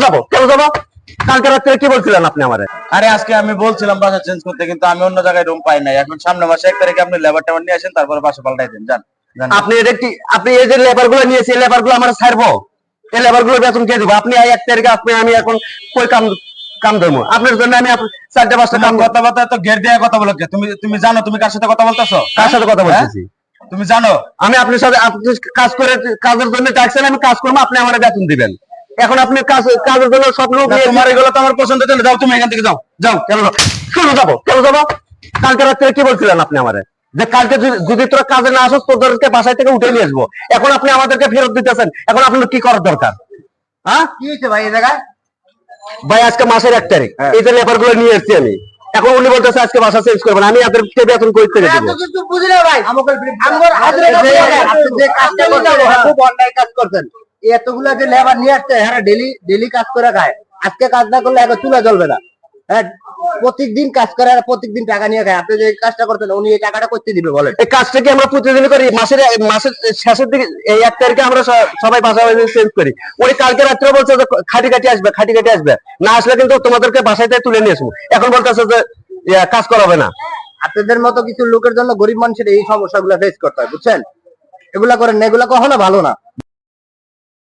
যাবো কেন যাবো? কালকে রাত্রে কি বলছিলেন আপনি আমারে? আরে আজকে আমি বলছিলাম বাসা চেঞ্জ করতে, কিন্তু আমি অন্য জায়গায় রুম পাই নাই। এখন সামনে মাসে 1 তারিখে আপনি লেবার টেবার নিয়ে আসেন, তারপরে বাসা পাল্টাই দেন। যান যান। আপনি এটা কি, আপনি এই যে লেবার গুলো নিয়েছি, লেবার গুলো আমার ছাড়বো? এই লেবার গুলো বেতন কে দেবো? আপনি 1 তারিখে আপনি, আমি এখন কই কাম দেবো আপনার জন্য? আমি 4টা 5টা কাম। কথাবার্তা তো ঘের দিয়ে কথা বলো। তুমি তুমি জানো তুমি কার সাথে কথা বলতেছো? কার সাথে কথা বলতেছি? তুমি জানো আমি আপনার সাথে, আপনি কাজ করে, কাজের জন্য ডাকছেন, আমি কাজ করবো, আপনি আমার বেতন দিবেন। এখন আপনি কাজের জন্য সব লোক, তোমার এগুলো তো আমার পছন্দ হচ্ছে না। যাও তুমি এখান থেকে যাও। যাও। কেন যাবো? কালকে রাত্রে কি বলছিলেন আপনি আমারে? যে কালকে যদি তোরা কাজে না আসো, তোদেরকে বাসায় থেকে উঠে নিয়ে আসবো। এখন আপনি আমাদেরকে ফেরত দিতেছেন, এখন আপনার কি করার দরকার? হ্যাঁ কি হয়েছে ভাই এই জায়গায়? ভাই, আজকে মাসের 1 তারিখ, এই যে লেবার গুলো নিয়ে এসেছি আমি। এখন উনি বলতেছে আজকে বাসা চেঞ্জ করবেন, আমি এদেরকে বেতন কই থেকে দেবো? বুঝি না ভাই। যে কাজটা করছেন খুব অন্যায় কাজ করছেন। এতগুলা যে লেবার নিয়ে আসছে, হ্যাঁ ডেলি ডেলি কাজ করে খায়। আজকে কাজ না করলে এখন চুলা জ্বলবে না। হ্যাঁ, প্রত্যেকদিন কাজ করে আর প্রত্যেকদিন টাকা নিয়ে খায়। আপনি যে কাজটা করতেন, উনি এই টাকাটা করতে দিবে বলেন? এই কাজটা কি আমরা প্রতিদিন করি? মাসের শেষের দিকে এই 1 তারিখে আমরা সবাই বাসা চেঞ্জ করি। উনি কালকে রাত্রে বলছে যে খাটি কাটি আসবে, না আসলে কিন্তু তোমাদেরকে বাসায় তুলে নিয়ে আসবো। এখন বলতেছে যে কাজ করাবে না। আপনাদের মতো কিছু লোকের জন্য গরিব মানুষের এই সমস্যাগুলো ফেস করতে হয়, বুঝছেন? এগুলা করেন না, এগুলা কখনো ভালো না।